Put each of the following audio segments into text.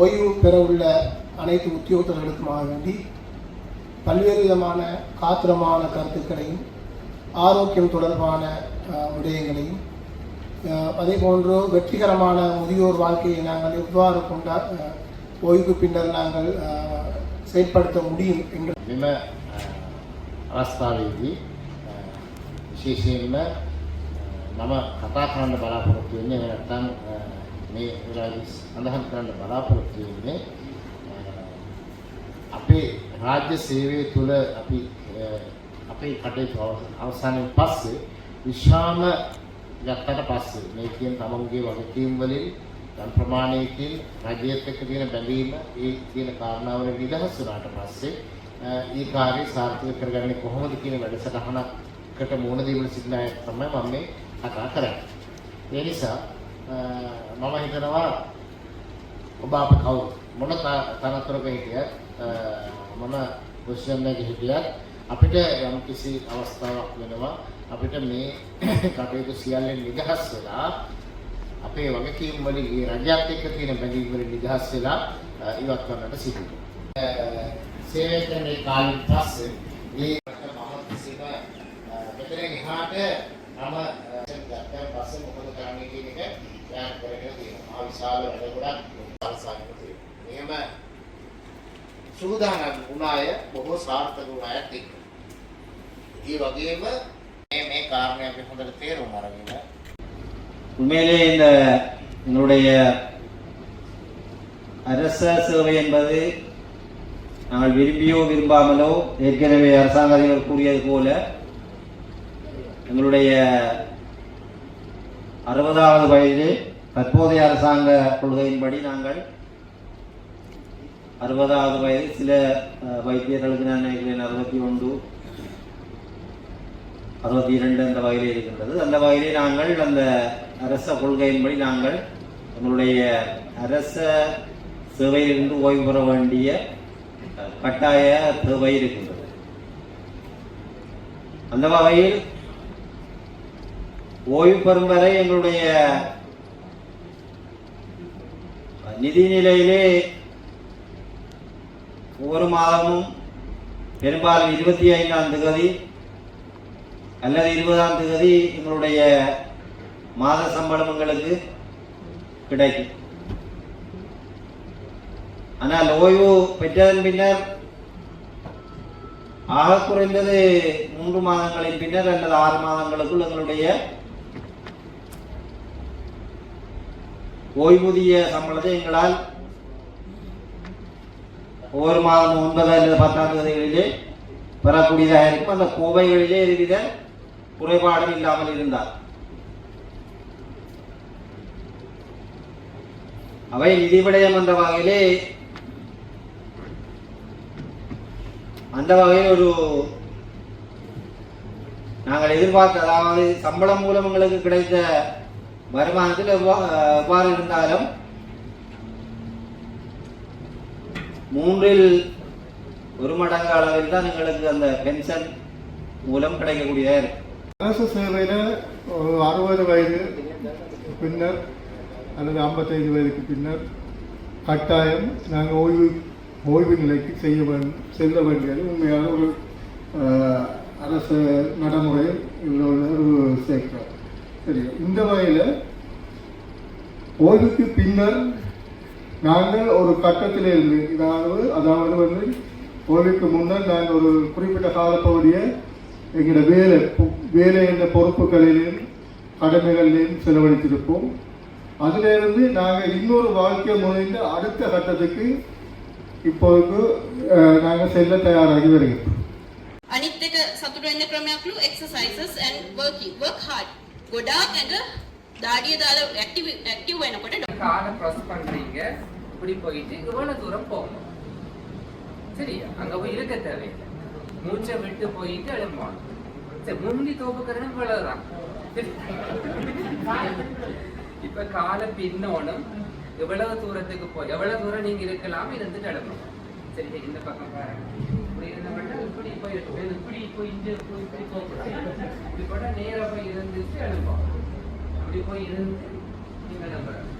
ஓய்வு பெற உள்ள அனைத்து உத்தியோகத்தர்களுக்குமாக வேண்டி பல்வேறு விதமான காத்திரமான கருத்துக்களையும் ஆரோக்கியம் தொடர்பான விடயங்களையும் அதே போன்று வெற்றிகரமான முதியோர் வாழ்க்கையை நாங்கள் எவ்வாறு ஓய்வுக்கு பின்னர் நாங்கள் செயல்படுத்த முடியும் என்று මෙම අවස්ථාවේදී විශේෂයෙන්ම මම කතා කරන්න බලාපොරොත්තු වෙන්නේ නැත්නම් මේ වෙලාවේදී සඳහන් කරන්න බලාපොරොත්තු වෙන්නේ අපේ රාජ්‍ය සේවය තුළ අපි අපේ කටයුතු අවසානයෙන් පස්සේ විශ්‍රාම ගත්තට පස්සේ මේ කියන තමන්ගේ වගකීම් වලින් යම් ප්‍රමාණයකින් රජයත් එක්ක තියෙන බැඳීම ඒ කියන කාරණාවල නිදහස් වුණාට පස්සේ ඒ කාර්යය සාර්ථක කරගන්නේ කොහොමද කියන වැඩසටහනකට මුහුණ දීමට සිටින අය තමයි මම මේ කතා කරන්නේ. ඒ නිසා මම හිතනවා ඔබ අප කවුරු මොන තනතුරක හිටියත් මොන පොසිෂන් එකක හිටියත් අපිට යම් කිසි අවස්ථාවක් වෙනවා අපිට මේ කටයුතු සියල්ලෙන් නිදහස් වෙලා අපේ වගකීම් වලින් ඒ රජයත් එක්ක තියෙන බැඳීම් වලින් නිදහස් වෙලා ඉවත් කරන්නට සිදුවෙනවා. සේවය කරන කාලෙන් පස්සේ මේ මම කිසිම මෙතනින් එහාට මම ගත්තාන් පස්සේ මොකද කරන්නේ කියන එක ප්ලෑන් කරගෙන තියෙනවා. විශාල වැඩ ගොඩක් අවසානයේ තියෙනවා. එහෙම සූදානම් වුණ අය බොහෝ සාර්ථක වුණ අයත් එක්ක. ඒ වගේම මේ කාරණේ අපි හොඳට තේරුම් අරගෙන உண்மையிலே இந்த எங்களுடைய அரச சேவை என்பது நாங்கள் விரும்பியோ விரும்பாமலோ ஏற்கனவே அரசாங்க அதிபர் கூறியது போல எங்களுடைய 60வது வயதில் தற்போதைய அரசாங்க கொள்கையின்படி நாங்கள் 60வது வயதில் சில வைத்தியர்களுக்கு நான் நினைக்கிறேன் 61 62 அந்த வகையில் இருக்கின்றது. அந்த வகையிலே நாங்கள் அந்த அரச கொள்கையின்படி நாங்கள் எங்களுடைய அரச சேவையிலிருந்து ஓய்வு பெற வேண்டிய கட்டாய தேவை இருக்கின்றது. அந்த வகையில் ஓய்வு பெறும் வரை எங்களுடைய நிதி நிலையிலே ஒவ்வொரு மாதமும் பெரும்பாலும் 25ஆம் தேதி அல்லது 20ஆம் தேதி எங்களுடைய மாத சம்பளம் எங்களுக்கு கிடைக்கும். ஆனால் ஓய்வு பெற்றதன் பின்னர் ஆக குறைந்தது 3 மாதங்களின் பின்னர் அல்லது 6 மாதங்களுக்குள் எங்களுடைய ஓய்வூதிய சம்பளத்தை எங்களால் ஒவ்வொரு மாதம் 9 அல்லது 10ஆம் தேதிகளிலே பெறக்கூடியதாக இருக்கும். அந்த கோவைகளிலே எதுவித குறைபாடும் இல்லாமல் இருந்தார். அவை நிதி விடயம் என்ற வகையிலே அந்த வகையில் ஒரு நாங்கள் எதிர்பார்த்த, அதாவது சம்பளம் மூலம் எங்களுக்கு கிடைத்த வருமானத்தில் எவ்வாறு இருந்தாலும் 3இல் 1 மடங்கு அளவில் தான் எங்களுக்கு அந்த பென்ஷன் மூலம் கிடைக்கக்கூடியதாக இருக்கு. அரசு சேவையில் 60 வயது பின்னர் அல்லது 55 வயதுக்கு பின்னர் கட்டாயம் நாங்கள் ஓய்வு நிலைக்கு செல்ல வேண்டியது உண்மையான ஒரு அரசு நடைமுறையில் உள்ள ஒரு சேர்க்கிறார். சரி, இந்த வகையில் ஓய்வுக்கு பின்னர் நாங்கள் ஒரு கட்டத்தில் இருந்து அதாவது வந்து ஓய்வுக்கு முன்னர் நாங்கள் ஒரு குறிப்பிட்ட காலப்பகுதியை எங்களோட வேலை என்ற பொறுப்புகளிலும் கடமைகளிலும் செலவழித்திருப்போம். அதிலிருந்து நாங்கள் இன்னொரு வாழ்க்கை முறைந்த அடுத்த கட்டத்துக்கு இப்போது நாங்கள் செல்ல தயாராகி வருகிறோம். අනිත් එක සතුට වෙන්න ක්‍රමයක්ලු exercises and work hard. ගොඩාක් ඇඟ දාඩිය දාලා ඇක්ටිව් වෙනකොට காலை க்ராஸ் பண்றீங்க, இப்படி போயிட்டு இவ்வளவு தூரம் போகணும். சரி, அங்க போய் இருக்க தேவையில்லை, மூச்சை விட்டு போயிட்டு எழும்பணும். சரி, முந்தி தோப்புக்கிறேன்னு இவ்வளவுதான். இப்ப காலை பின்னோனும் எவ்வளவு தூரத்துக்கு போய் எவ்வளவு தூரம் நீங்க இருக்கலாம் இருந்துட்டு எழும்பணும். சரி, இந்த பக்கம் பாருங்க, இப்படி இருந்தப்பட்ட இப்படி போயிருக்கு, இப்படி போயிட்டு இப்படி போகக்கூடாது. இப்படி கூட நேராக போய் இருந்துட்டு எழுப்போம். இப்படி போய் இருந்து நீங்க எழும்புறோம்.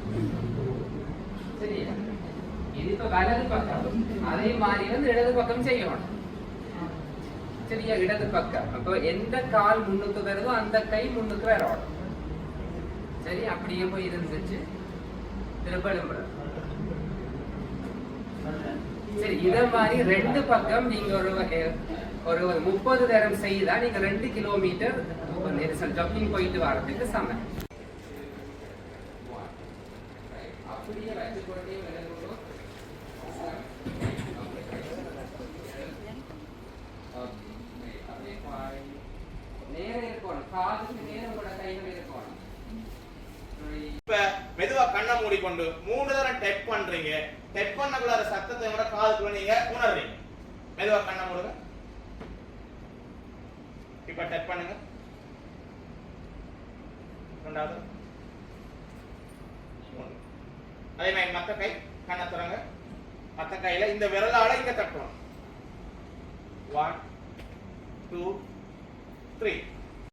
சரியா? இது இப்ப வலது பக்கம், அதே மாதிரி வந்து இடது பக்கம் செய்யணும். சரியா? இடது பக்கம். அப்போ எந்த கால் முன்னுக்கு வருதோ அந்த கை முன்னுக்கு வரணும். சரி, அப்படியே போய் இருந்துச்சு திருப்ப. சரி, இத மாதிரி ரெண்டு பக்கம் நீங்க ஒரு 30 தரம் செய்தா நீங்க 2 கிலோமீட்டர் ஜாக்கிங் போயிட்டு வரதுக்கு சமம். அப்படியே வச்சுக்கொண்டே விளையாடுவோம். நேரம் இருக்கணும், காதுக்கு நேரம் கூட கைகள் இருக்கணும். இப்ப மெதுவா கண்ணை மூடிக்கொண்டு 3 தடவை டெப் பண்றீங்க. டெப் பண்ணக்குள்ள சத்தத்தை விட காதுக்குள்ள நீங்க உணர்றீங்க. மெதுவா கண்ணை மூடுங்க. இப்ப டெப் பண்ணுங்க. ரெண்டாவது அதே மாதிரி மத்த கை கண்ணை திறங்க. மத்த கையில இந்த விரலால இங்க தட்டணும். 1 2 3